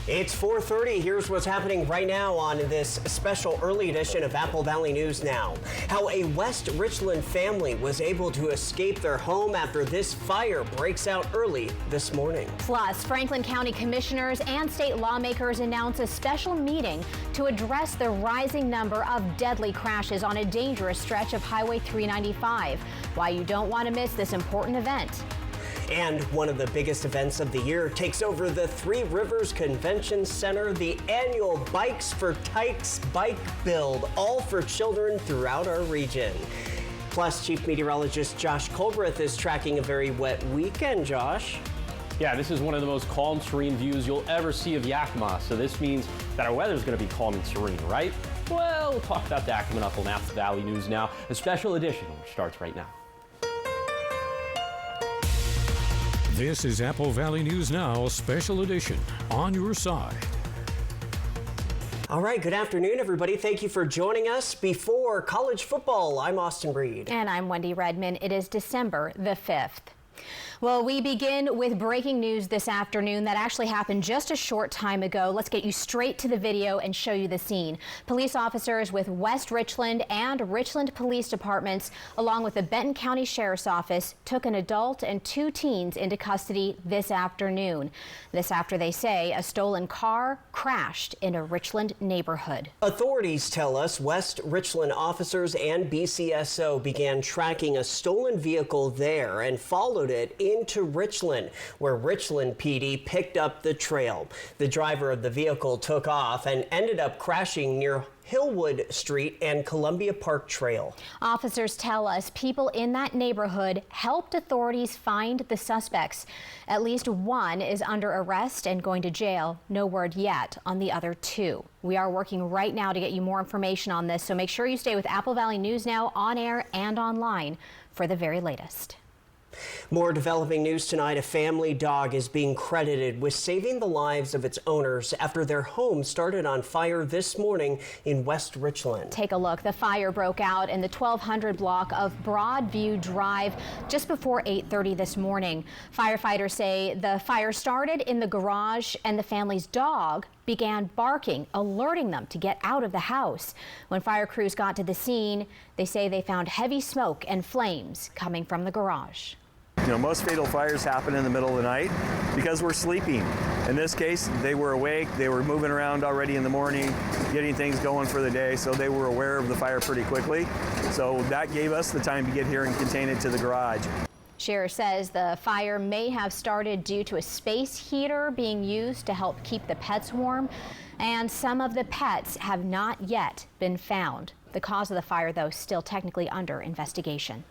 It's 4:30. Here's what's happening right now on this special early edition of Apple Valley News Now. How a West Richland family was able to escape their home after this fire breaks out early this morning. Plus, Franklin County commissioners and state lawmakers announce a special meeting to address the rising number of deadly crashes on a dangerous stretch of Highway 395. Why you don't want to miss this important event. And one of the biggest events of the year takes over the Three Rivers Convention Center, the annual Bikes for Tykes bike build, all for children throughout our region. Plus, Chief Meteorologist Josh Colbreth is tracking a very wet weekend, Josh. Yeah, this is one of the most calm, serene views you'll ever see of Yakima, so this means that our weather is going to be calm and serene, right? Well, we'll talk about that coming up on Apple Valley News Now, a special edition which starts right now. This is Apple Valley News Now, special edition, on your side. All right, good afternoon, everybody. Thank you for joining us. Before college football, I'm Austin Breed. And I'm Wendy Redman. It is December the 5th. Well, we begin with breaking news this afternoon that actually happened just a short time ago. Let's get you straight to the video and show you the scene. Police officers with West Richland and Richland Police Departments, along with the Benton County Sheriff's Office, took an adult and two teens into custody this afternoon. This after they say a stolen car crashed in a Richland neighborhood. Authorities tell us West Richland officers and BCSO began tracking a stolen vehicle there and followed it into Richland, where Richland PD picked up the trail. The driver of the vehicle took off and ended up crashing near Hillwood Street and Columbia Park Trail. Officers tell us people in that neighborhood helped authorities find the suspects. At least one is under arrest and going to jail. No word yet on the other two. We are working right now to get you more information on this, so make sure you stay with Apple Valley News Now on air and online for the very latest. More developing news tonight. A family dog is being credited with saving the lives of its owners after their home started on fire this morning in West Richland. Take a look. The fire broke out in the 1200 block of Broadview Drive just before 8:30 this morning. Firefighters say the fire started in the garage and the family's dog began barking, alerting them to get out of the house. When fire crews got to the scene, they say they found heavy smoke and flames coming from the garage. You know, most fatal fires happen in the middle of the night because we're sleeping. In this case, they were awake, they were moving around already in the morning, getting things going for the day, so they were aware of the fire pretty quickly. So that gave us the time to get here and contain it to the garage. Sheriff says the fire may have started due to a space heater being used to help keep the pets warm, and some of the pets have not yet been found. The cause of the fire, though, still technically under investigation.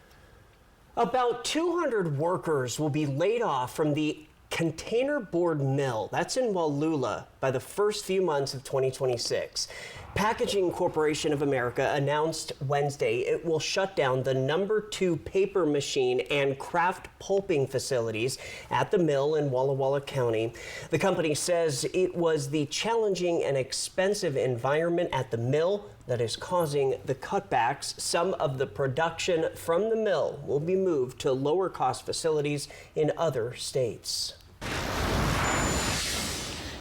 About 200 workers will be laid off from the Container Board Mill. That's in Wallula by the first few months of 2026. Packaging Corporation of America announced Wednesday it will shut down the #2 paper machine and kraft pulping facilities at the mill in Walla Walla County. The company says it was the challenging and expensive environment at the mill that is causing the cutbacks. Some of the production from the mill will be moved to lower cost facilities in other states.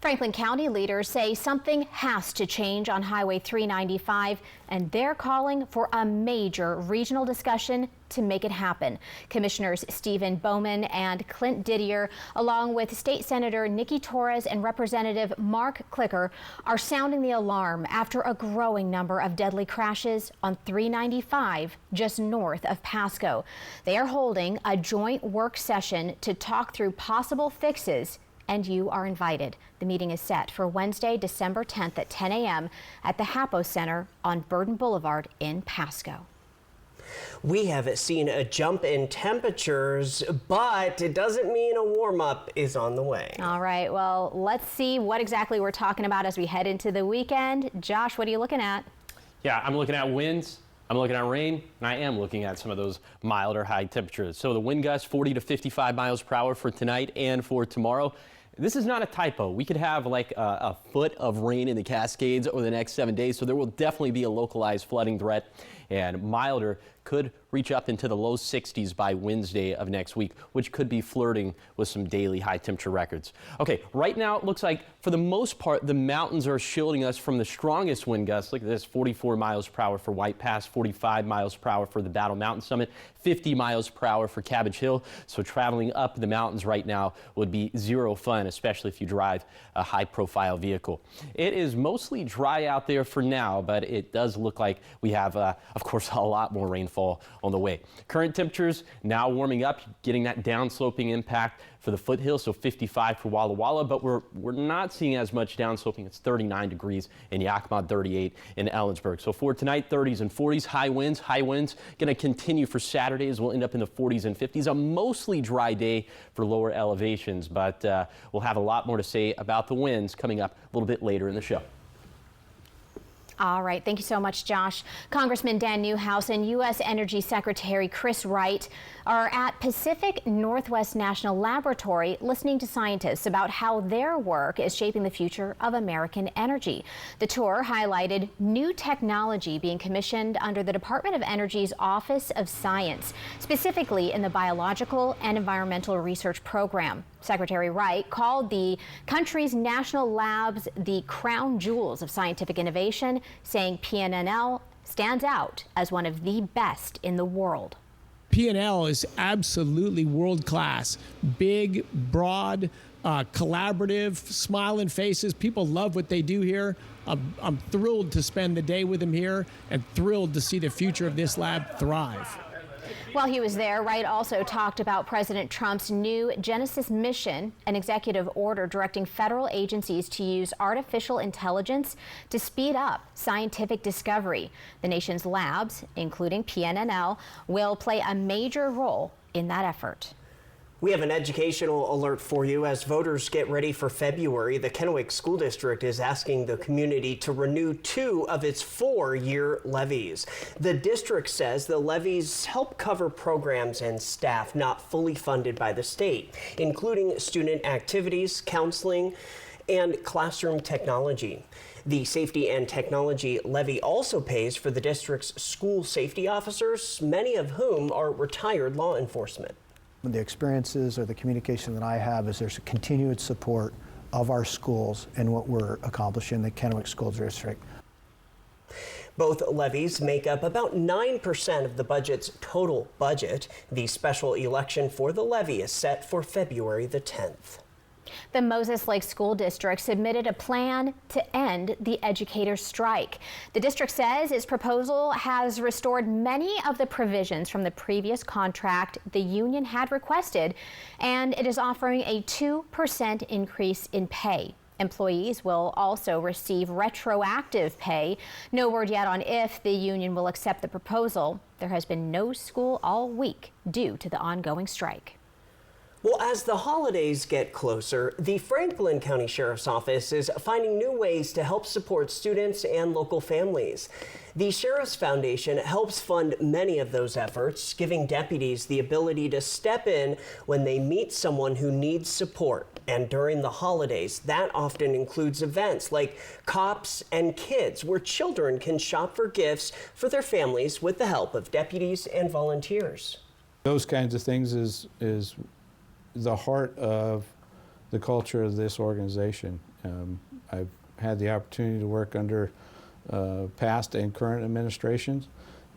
Franklin County leaders say something has to change on Highway 395, and they're calling for a major regional discussion to make it happen. Commissioners Stephen Bowman and Clint Didier, along with State Senator Nikki Torres and Representative Mark Clicker, are sounding the alarm after a growing number of deadly crashes on 395 just north of Pasco. They are holding a joint work session to talk through possible fixes, and you are invited. The meeting is set for Wednesday, December 10th at 10 a.m. at the Hapo Center on Burden Boulevard in Pasco. We haven't seen a jump in temperatures, but it doesn't mean a warm-up is on the way. All right, well, let's see what exactly we're talking about as we head into the weekend. Josh, what are you looking at? Yeah, I'm looking at winds. I'm looking at rain, and I am looking at some of those milder high temperatures. So the wind gusts 40 to 55 miles per hour for tonight and for tomorrow. This is not a typo. We could have like a foot of rain in the Cascades over the next 7 days, so there will definitely be a localized flooding threat. and milder could reach up into the low 60s by Wednesday of next week, which could be flirting with some daily high temperature records. Okay, right now it looks like for the most part the mountains are shielding us from the strongest wind gusts. Look at this, 44 miles per hour for White Pass, 45 miles per hour for the Battle Mountain Summit, 50 miles per hour for Cabbage Hill. So traveling up the mountains right now would be zero fun, especially if you drive a high-profile vehicle. It is mostly dry out there for now, but it does look like we have, of course, a lot more rainfall on the way. Current temperatures now warming up, getting that downsloping impact for the foothills, so 55 for Walla Walla, but we're not seeing as much downsloping. It's 39 degrees in Yakima, 38 in Ellensburg. So for tonight, 30s and 40s, high winds going to continue for Saturday as we'll end up in the 40s and 50s. A mostly dry day for lower elevations, but we'll have a lot more to say about the winds coming up a little bit later in the show. All right. Thank you so much, Josh. Congressman Dan Newhouse and U.S. Energy Secretary Chris Wright are at Pacific Northwest National Laboratory listening to scientists about how their work is shaping the future of American energy. The tour highlighted new technology being commissioned under the Department of Energy's Office of Science, specifically in the Biological and Environmental Research Program. Secretary Wright called the country's national labs the crown jewels of scientific innovation, saying PNNL stands out as one of the best in the world. PNL is absolutely world-class. Big, broad, collaborative, smiling faces. People love what they do here. I'm thrilled to spend the day with them here and thrilled to see the future of this lab thrive. While he was there, Wright also talked about President Trump's new Genesis mission, an executive order directing federal agencies to use artificial intelligence to speed up scientific discovery. The nation's labs, including PNNL, will play a major role in that effort. We have an educational alert for you. As voters get ready for February, the Kennewick School District is asking the community to renew 2 of its 4-year levies. The district says the levies help cover programs and staff not fully funded by the state, including student activities, counseling, and classroom technology. The Safety and Technology Levy also pays for the district's school safety officers, many of whom are retired law enforcement. The experiences or the communication that I have is there's a continued support of our schools and what we're accomplishing in the Kennewick School District. Both levies make up about 9% of the budget's total budget. The special election for the levy is set for February the 10th. The Moses Lake School District submitted a plan to end the educators' strike. The district says its proposal has restored many of the provisions from the previous contract the union had requested, and it is offering a 2% increase in pay. Employees will also receive retroactive pay. No word yet on if the union will accept the proposal. There has been no school all week due to the ongoing strike. Well, as the holidays get closer, the Franklin County Sheriff's Office is finding new ways to help support students and local families. The Sheriff's Foundation helps fund many of those efforts, giving deputies the ability to step in when they meet someone who needs support. And during the holidays, that often includes events like Cops and Kids, where children can shop for gifts for their families with the help of deputies and volunteers. Those kinds of things is the heart of the culture of this organization. I've had the opportunity to work under past and current administrations.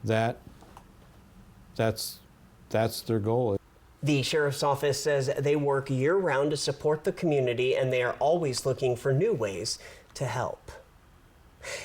That's their goal. The Sheriff's Office says they work year-round to support the community, and they are always looking for new ways to help.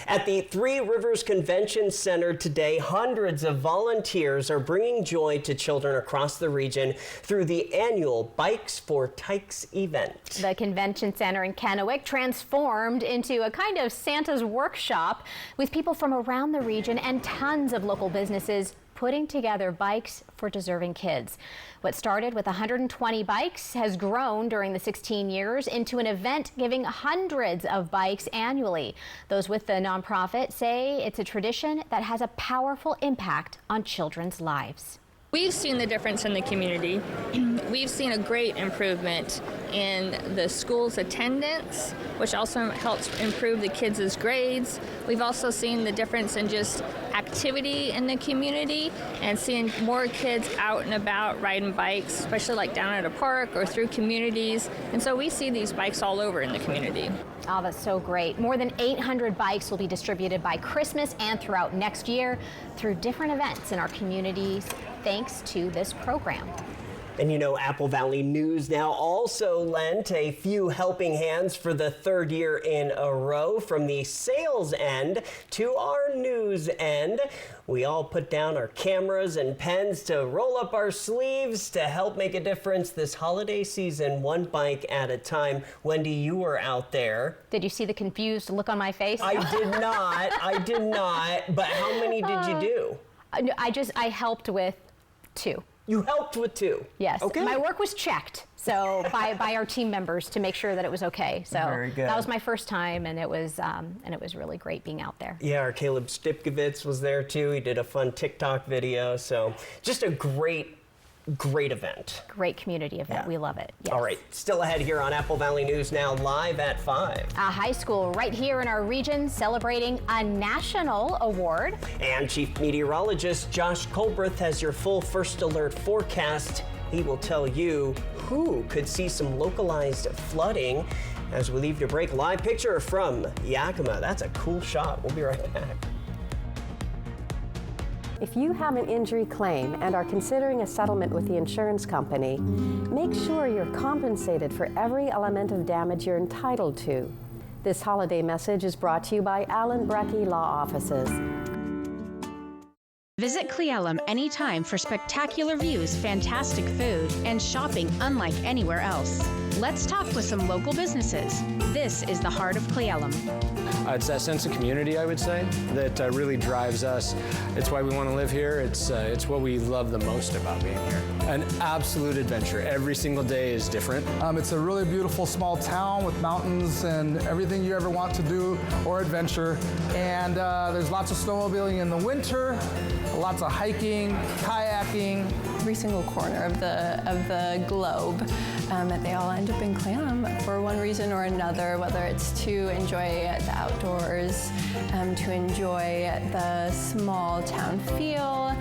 At the Three Rivers Convention Center today, hundreds of volunteers are bringing joy to children across the region through the annual Bikes for Tykes event. The convention center in Kennewick transformed into a kind of Santa's workshop with people from around the region and tons of local businesses putting together bikes for deserving kids. What started with 120 bikes has grown during the 16 years into an event giving hundreds of bikes annually. Those with the nonprofit say it's a tradition that has a powerful impact on children's lives. We've seen the difference in the community. We've seen a great improvement in the school's attendance, which also helps improve the kids' grades. We've also seen the difference in just activity in the community and seeing more kids out and about riding bikes, especially like down at a park or through communities. And so we see these bikes all over in the community. Oh, that's so great. More than 800 bikes will be distributed by Christmas and throughout next year through different events in our communities, thanks to this program. And you know, Apple Valley News Now also lent a few helping hands for the third year in a row. From the sales end to our news end, we all put down our cameras and pens to roll up our sleeves to help make a difference this holiday season, one bike at a time. Wendy, you were out there. Did you see the confused look on my face? I did not. But how many did you do? I helped with 2. You helped with 2? Yes. Okay. My work was checked, so by our team members to make sure that it was okay. So Very good. That was my first time, and it was really great being out there. Yeah, our Caleb Stipkovitz was there too. He did a fun TikTok video. So just a great event. Great community event. Yeah. We love it. Yes. All right, still ahead here on Apple Valley News Now, live at 5. A high school right here in our region celebrating a national award. And Chief Meteorologist Josh Colbreth has your full First Alert forecast. He will tell you who could see some localized flooding. As we leave to break, live picture from Yakima. That's a cool shot. We'll be right back. If you have an injury claim and are considering a settlement with the insurance company, make sure you're compensated for every element of damage you're entitled to. This holiday message is brought to you by Allen Brecky Law Offices. Visit Cle Elum anytime for spectacular views, fantastic food, and shopping unlike anywhere else. Let's talk with some local businesses. This is the heart of Cle Elum. It's that sense of community, I would say, that really drives us. It's why we want to live here. It's what we love the most about being here. An absolute adventure. Every single day is different. It's a really beautiful small town with mountains and everything you ever want to do or adventure. And there's lots of snowmobiling in the winter, lots of hiking, kayaking. Every single corner of the globe, they all end up in Cle Elum for one reason or another, whether it's to enjoy the outdoors, to enjoy the small town feel.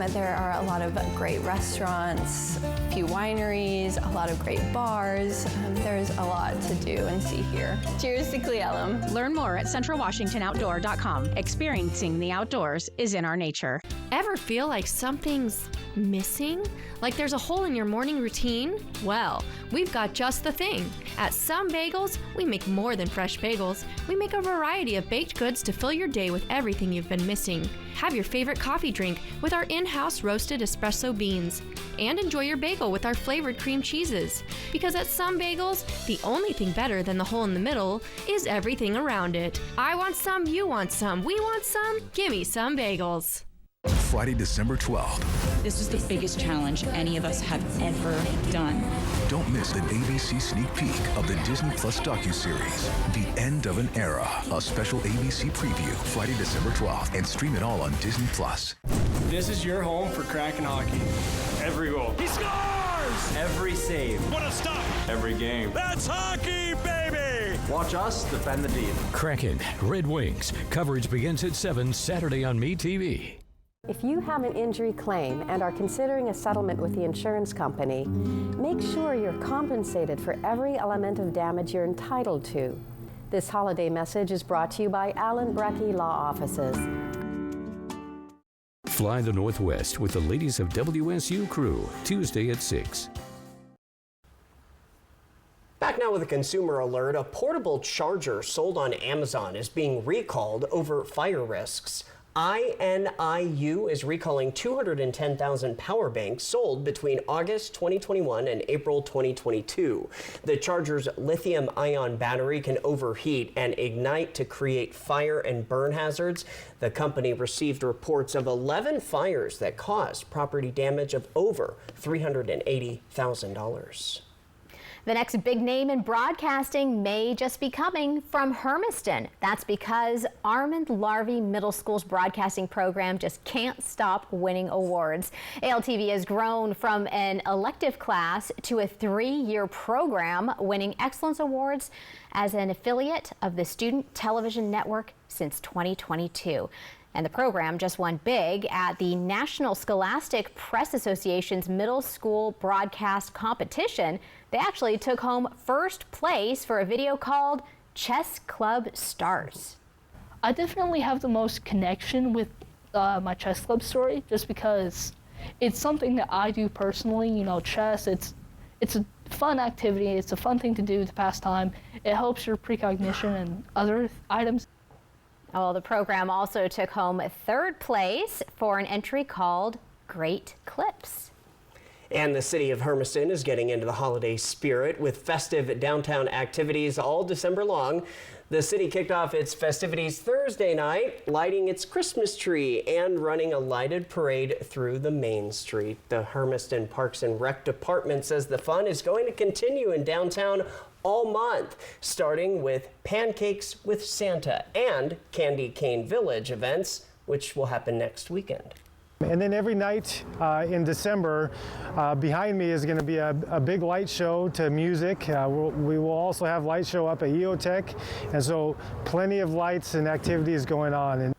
There are a lot of great restaurants, a few wineries, a lot of great bars. There's a lot to do and see here. Cheers to Cle Elum. Learn more at centralwashingtonoutdoor.com. Experiencing the outdoors is in our nature. Ever feel like something's missing? Like there's a hole in your morning routine? Well, we've got just the thing. At Some Bagels, we make more than fresh bagels. We make a variety of baked goods to fill your day with everything you've been missing. Have your favorite coffee drink with our in-house roasted espresso beans. And enjoy your bagel with our flavored cream cheeses. Because at Some Bagels, the only thing better than the hole in the middle is everything around it. I want some, you want some, we want some, gimme Some Bagels. Friday, December 12th. This was the biggest challenge any of us have ever done. Don't miss an ABC sneak peek of the Disney Plus docuseries, The End of an Era, a special ABC preview Friday, December 12th, and stream it all on Disney Plus. This is your home for Kraken hockey. Every goal. He scores! Every save. What a stop! Every game. That's hockey, baby! Watch us defend the deep. Kraken, Red Wings. Coverage begins at 7 Saturday on MeTV. If you have an injury claim and are considering a settlement with the insurance company, make sure you're compensated for every element of damage you're entitled to. This holiday message is brought to you by Allen Brecky Law Offices. Fly the Northwest with the ladies of WSU Crew, Tuesday at 6. Back now with a consumer alert. A portable charger sold on Amazon is being recalled over fire risks. INIU is recalling 210,000 power banks sold between August 2021 and April 2022. The charger's lithium-ion battery can overheat and ignite to create fire and burn hazards. The company received reports of 11 fires that caused property damage of over $380,000. The next big name in broadcasting may just be coming from Hermiston. That's because Armand Larvey Middle School's broadcasting program just can't stop winning awards. ALTV has grown from an elective class to a 3-year program, winning excellence awards as an affiliate of the Student Television Network since 2022. And the program just won big at the National Scholastic Press Association's middle school broadcast competition. They actually took home first place for a video called Chess Club Stars. I definitely have the most connection with my chess club story, just because it's something that I do personally. You know, chess, it's a fun activity. It's a fun thing to do to pass time. It helps your precognition and other items. Well, the program also took home third place for an entry called Great Clips. And the city of Hermiston is getting into the holiday spirit with festive downtown activities all December long. The city kicked off its festivities Thursday night, lighting its Christmas tree and running a lighted parade through the main street. The Hermiston Parks and Rec Department says the fun is going to continue in downtown all month, starting with Pancakes with Santa and Candy Cane Village events, which will happen next weekend. And then every night in December, behind me is going to be a big light show to music. We will also have light show up at EOTech, and so plenty of lights and activities going on.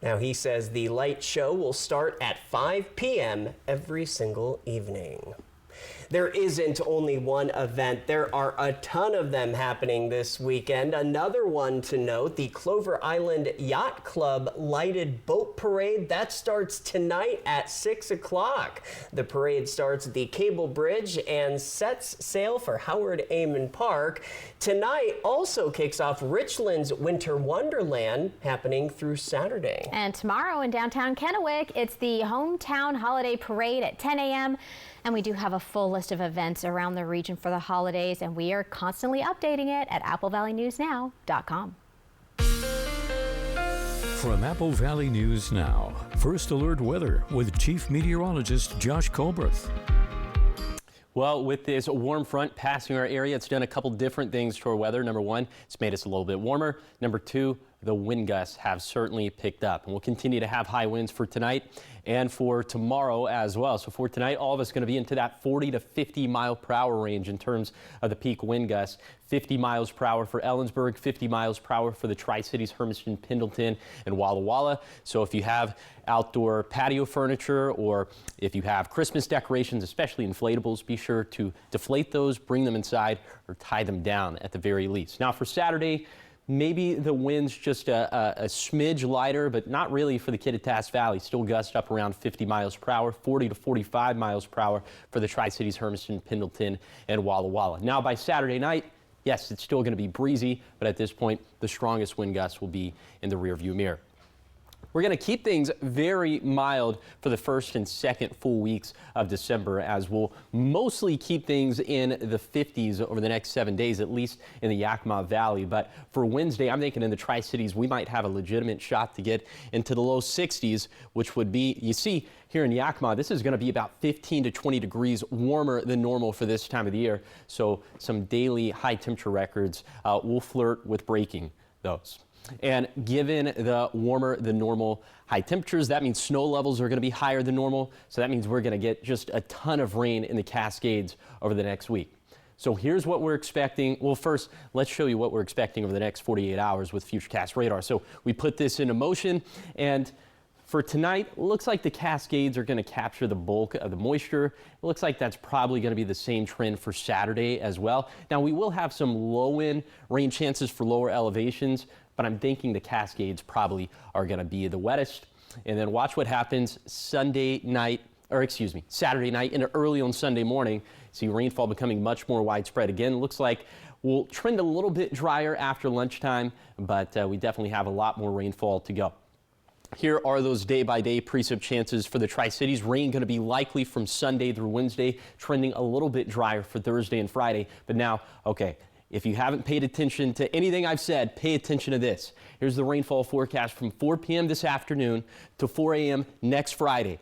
Now he says the light show will start at 5 p.m. every single evening. There isn't only one event. There are a ton of them happening this weekend. Another one to note, the Clover Island Yacht Club Lighted Boat Parade. That starts tonight at 6 o'clock. The parade starts at the Cable Bridge and sets sail for Howard Amon Park. Tonight also kicks off Richland's Winter Wonderland, happening through Saturday. And tomorrow in downtown Kennewick, it's the Hometown Holiday Parade at 10 a.m. And we do have a full list of events around the region for the holidays, and we are constantly updating it at AppleValleyNewsNow.com. From Apple Valley News Now, First Alert Weather with Chief Meteorologist Josh Colbreth. Well, with this warm front passing our area, it's done a couple different things to our weather. Number one, it's made us a little bit warmer. Number two, the wind gusts have certainly picked up, and we'll continue to have high winds for tonight and for tomorrow as well. So for tonight, all of us going to be into that 40 to 50 mile per hour range in terms of the peak wind gusts. 50 miles per hour for Ellensburg, 50 miles per hour for the Tri-Cities, Hermiston, Pendleton, and Walla Walla. So if you have outdoor patio furniture or if you have Christmas decorations, especially inflatables, be sure to deflate those, bring them inside, or tie them down at the very least. Now for Saturday, maybe the wind's just a smidge lighter, but not really for the Kittitas Valley. Still gust up around 50 miles per hour, 40 to 45 miles per hour for the Tri-Cities, Hermiston, Pendleton, and Walla Walla. Now by Saturday night, yes, it's still going to be breezy, but at this point, the strongest wind gusts will be in the rearview mirror. We're going to keep things very mild for the first and second full weeks of December, as we'll mostly keep things in the 50s over the next 7 days, at least in the Yakima Valley. But for Wednesday, I'm thinking in the Tri-Cities, we might have a legitimate shot to get into the low 60s, which would be, you see, here in Yakima, this is going to be about 15 to 20 degrees warmer than normal for this time of the year. So some daily high temperature records will flirt with breaking those. And given the warmer than normal high temperatures, that means snow levels are going to be higher than normal. So that means we're going to get just a ton of rain in the Cascades over the next week. So here's what we're expecting. Well, first, let's show you what we're expecting over the next 48 hours with Futurecast radar. So we put this into motion, and for tonight, it looks like the Cascades are going to capture the bulk of the moisture. It looks like that's probably going to be the same trend for Saturday as well. Now, we will have some low-end rain chances for lower elevations, but I'm thinking the Cascades probably are going to be the wettest. And then watch what happens Saturday night into early on Sunday morning. See rainfall becoming much more widespread. Again, looks like we'll trend a little bit drier after lunchtime, but we definitely have a lot more rainfall to go. Here are those day-by-day precip chances for the Tri-Cities. Rain going to be likely from Sunday through Wednesday, trending a little bit drier for Thursday and Friday. But now, okay, if you haven't paid attention to anything I've said, pay attention to this. Here's the rainfall forecast from 4 p.m. this afternoon to 4 a.m. next Friday.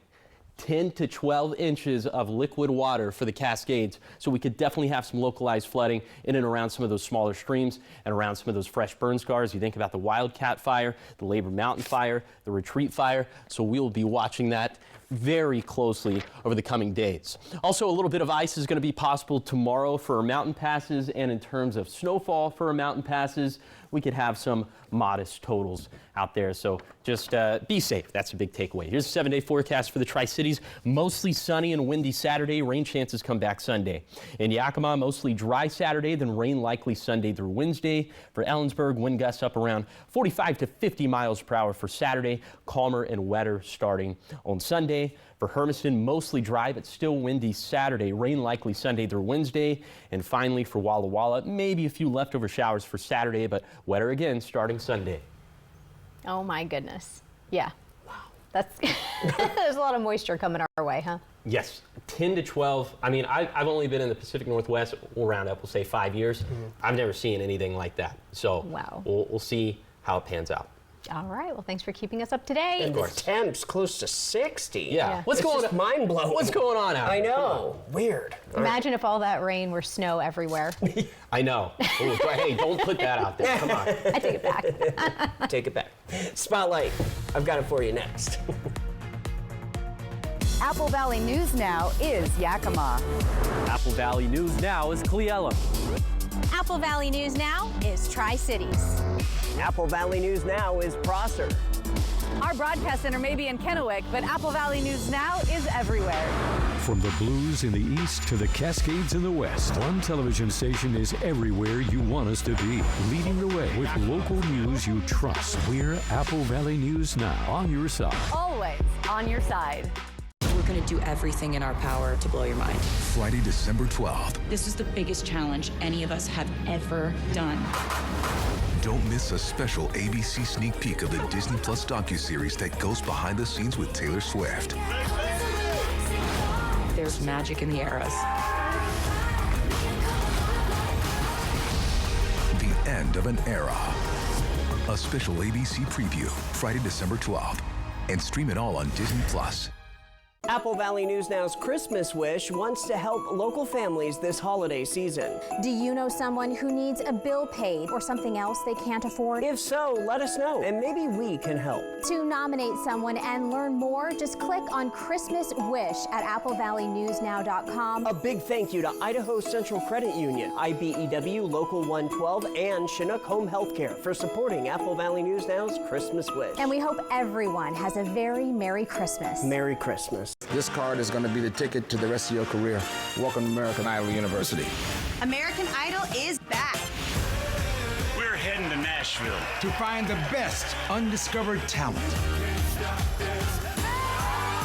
10 to 12 inches of liquid water for the Cascades. So we could definitely have some localized flooding in and around some of those smaller streams and around some of those fresh burn scars. You think about the Wildcat Fire, the Labor Mountain Fire, the Retreat Fire. So we will be watching that very closely over the coming days. Also, a little bit of ice is going to be possible tomorrow for our mountain passes, and in terms of snowfall for our mountain passes, we could have some modest totals out there. So just be safe. That's a big takeaway. Here's a 7-day forecast for the Tri-Cities. Mostly sunny and windy Saturday. Rain chances come back Sunday. In Yakima, mostly dry Saturday, then rain likely Sunday through Wednesday. For Ellensburg, wind gusts up around 45 to 50 miles per hour for Saturday. Calmer and wetter starting on Sunday. For Hermiston, mostly dry but still windy Saturday. Rain likely Sunday through Wednesday. And finally for Walla Walla, maybe a few leftover showers for Saturday, but wetter again starting Sunday. Oh my goodness. Yeah. Wow. That's there's a lot of moisture coming our way, huh? Yes, 10 to 12. I mean, I've only been in the Pacific Northwest, we'll round up, we'll say 5 years. I've never seen anything like that. So wow. We'll see how it pans out. All right. Well, thanks for keeping us up to date. And the temps close to 60. Yeah. What's going on? Mind blowing. What's going on out I there? know. Weird. Imagine if all that rain were snow everywhere. I know. Ooh, hey, don't put that out there. Come on. I take it back. Take it back. Spotlight. I've got it for you next. Apple Valley News Now is Yakima. Apple Valley News Now is Cle Elum. Apple Valley News Now is Tri-Cities. Apple Valley News Now is Prosser. Our broadcast center may be in Kennewick, but Apple Valley News Now is everywhere. From the Blues in the east to the Cascades in the west, one television station is everywhere you want us to be. Leading the way with local news you trust. We're Apple Valley News Now, on your side. Always on your side. We're going to do everything in our power to blow your mind. Friday, December 12th. This is the biggest challenge any of us have ever done. Don't miss a special ABC sneak peek of the Disney Plus docuseries that goes behind the scenes with Taylor Swift. There's magic in the eras. The end of an era. A special ABC preview, Friday, December 12th. And stream it all on Disney Plus. Apple Valley News Now's Christmas Wish wants to help local families this holiday season. Do you know someone who needs a bill paid or something else they can't afford? If so, let us know, and maybe we can help. To nominate someone and learn more, just click on Christmas Wish at applevalleynewsnow.com. A big thank you to Idaho Central Credit Union, IBEW Local 112, and Chinook Home Healthcare for supporting Apple Valley News Now's Christmas Wish. And we hope everyone has a very Merry Christmas. Merry Christmas. This card is going to be the ticket to the rest of your career. Welcome to American Idol University. American Idol is back. We're heading to Nashville to find the best undiscovered talent.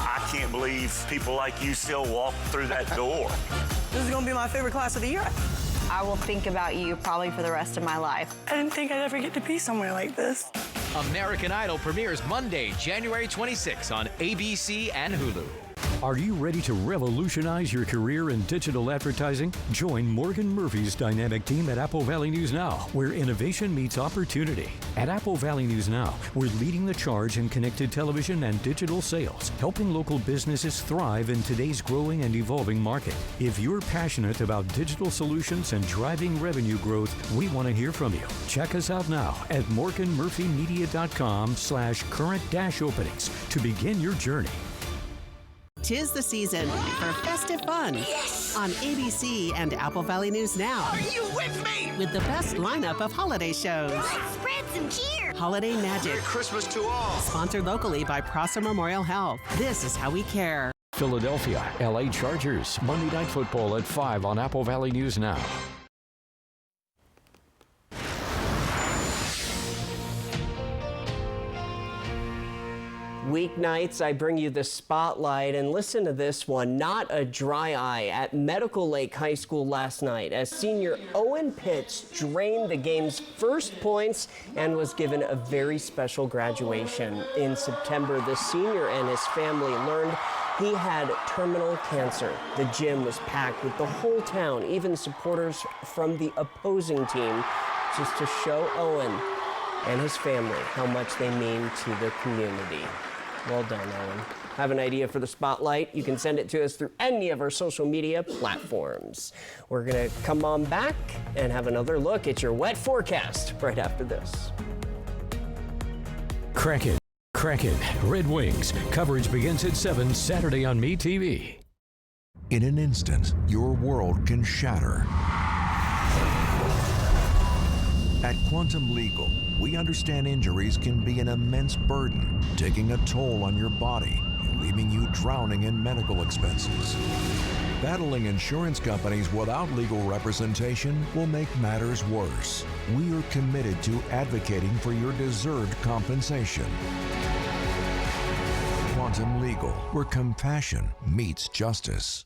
I can't believe people like you still walk through that door. This is going to be my favorite class of the year. I will think about you probably for the rest of my life. I didn't think I'd ever get to be somewhere like this. American Idol premieres Monday, January 26 on ABC and Hulu. Are you ready to revolutionize your career in digital advertising? Join Morgan Murphy's dynamic team at Apple Valley News Now, where innovation meets opportunity. At Apple Valley News Now, we're leading the charge in connected television and digital sales, helping local businesses thrive in today's growing and evolving market. If you're passionate about digital solutions and driving revenue growth, we want to hear from you. Check us out now at morganmurphymedia.com/current-openings to begin your journey. 'Tis the season for festive fun on ABC and Apple Valley News Now. Are you with me? With the best lineup of holiday shows. Let's spread some cheer. Holiday Magic. Merry Christmas to all. Sponsored locally by Prosser Memorial Health. This is how we care. Philadelphia, LA Chargers, Monday Night Football at 5 on Apple Valley News Now. Weeknights, I bring you the spotlight, and listen to this one. Not a dry eye at Medical Lake High School last night as senior Owen Pitts drained the game's first points and was given a very special graduation. In September, the senior and his family learned he had terminal cancer. The gym was packed with the whole town, even supporters from the opposing team, just to show Owen and his family how much they mean to the community. Well done, Ellen. Have an idea for the spotlight? You can send it to us through any of our social media platforms. We're going to come on back and have another look at your wet forecast right after this. Kraken, Red Wings. Coverage begins at 7 Saturday on MeTV. In an instant, your world can shatter. At Quantum Legal, we understand injuries can be an immense burden, taking a toll on your body and leaving you drowning in medical expenses. Battling insurance companies without legal representation will make matters worse. We are committed to advocating for your deserved compensation. Quantum Legal, where compassion meets justice.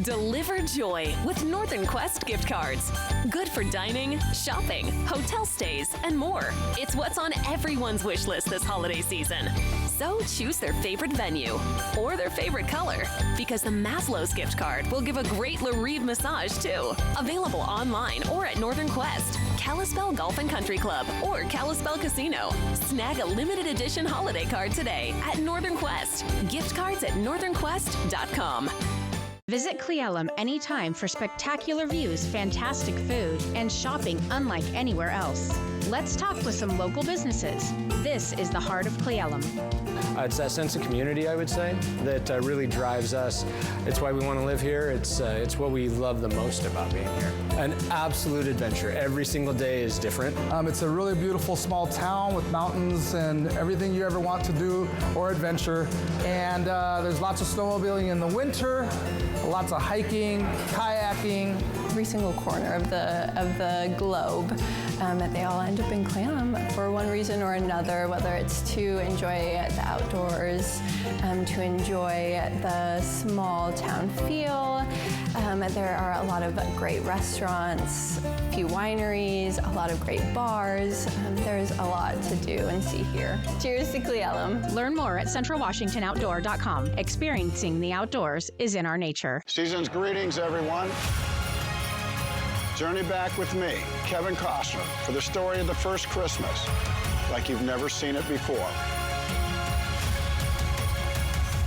Deliver joy with Northern Quest gift cards. Good for dining, shopping, hotel stays, and more. It's what's on everyone's wish list this holiday season. So choose their favorite venue or their favorite color, because the Maslow's gift card will give a great Larive massage too. Available online or at Northern Quest, Kalispell Golf and Country Club, or Kalispell Casino. Snag a limited edition holiday card today at Northern Quest. Gift cards at northernquest.com. Visit Cle Elum anytime for spectacular views, fantastic food, and shopping unlike anywhere else. Let's talk with some local businesses. This is the heart of Cle Elum. It's that sense of community, I would say, that really drives us. It's why we want to live here. It's what we love the most about being here. An absolute adventure. Every single day is different. It's a really beautiful small town with mountains and everything you ever want to do or adventure. And there's lots of snowmobiling in the winter, lots of hiking, kayaking. Every single corner of the globe, they all end up in Cle Elum for one reason or another, whether it's to enjoy the outdoors, to enjoy the small town feel. There are a lot of great restaurants, a few wineries, a lot of great bars. There's a lot to do and see here. Cheers to Cle Elum. Learn more at centralwashingtonoutdoor.com. Experiencing the outdoors is in our nature. Season's greetings, everyone. Journey back with me, Kevin Costner, for the story of the first Christmas, like you've never seen it before.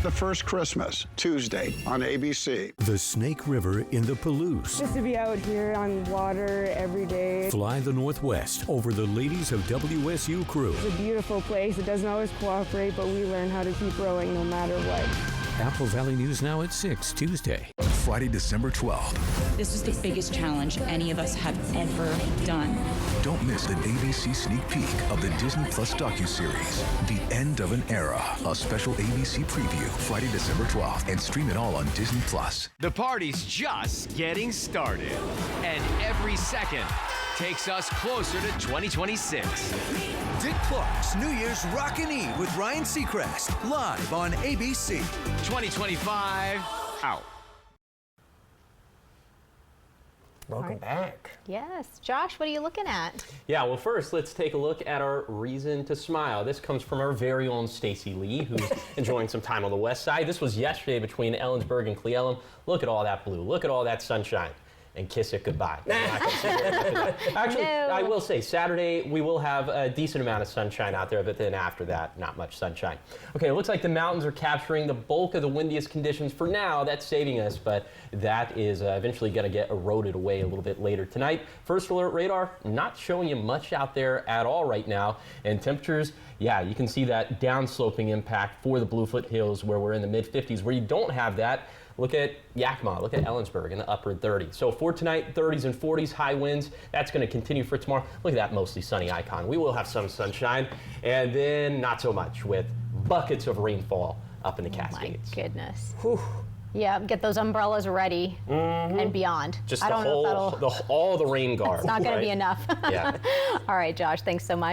The First Christmas, Tuesday on ABC. The Snake River in the Palouse. Just to be out here on water every day. Fly the Northwest over the ladies of WSU crew. It's a beautiful place. It doesn't always cooperate, but we learn how to keep rowing no matter what. Apple Valley News Now at 6 Tuesday. Friday, December 12th. This was the biggest challenge any of us have ever done. Don't miss an ABC sneak peek of the Disney Plus docuseries, The End of an Era, a special ABC preview, Friday, December 12th, and stream it all on Disney Plus. The party's just getting started, and every second takes us closer to 2026. Dick Clark's New Year's Rockin' Eve with Ryan Seacrest, live on ABC. 2025, out. Welcome back. Yes. Josh, what are you looking at? Yeah, well, first, let's take a look at our reason to smile. This comes from our very own Stacy Lee, who's enjoying some time on the west side. This was yesterday between Ellensburg and Cle Elum. Look at all that blue. Look at all that sunshine. And kiss it goodbye. Actually, no. I will say, Saturday, we will have a decent amount of sunshine out there, but then after that, not much sunshine. Okay, it looks like the mountains are capturing the bulk of the windiest conditions for now. That's saving us, but that is eventually going to get eroded away a little bit later tonight. First alert radar, not showing you much out there at all right now. And temperatures, yeah, you can see that downsloping impact for the Bluefoot Hills where we're in the mid-50s. Where you don't have that, look at Yakima, look at Ellensburg in the upper 30s. So for tonight, 30s and 40s, high winds. That's going to continue for tomorrow. Look at that mostly sunny icon. We will have some sunshine, and then not so much with buckets of rainfall up in the Cascades. My goodness. Whew. Yeah, get those umbrellas ready and beyond. Just I don't know if all the rain garb. It's not going to be enough. Yeah. All right, Josh, thanks so much.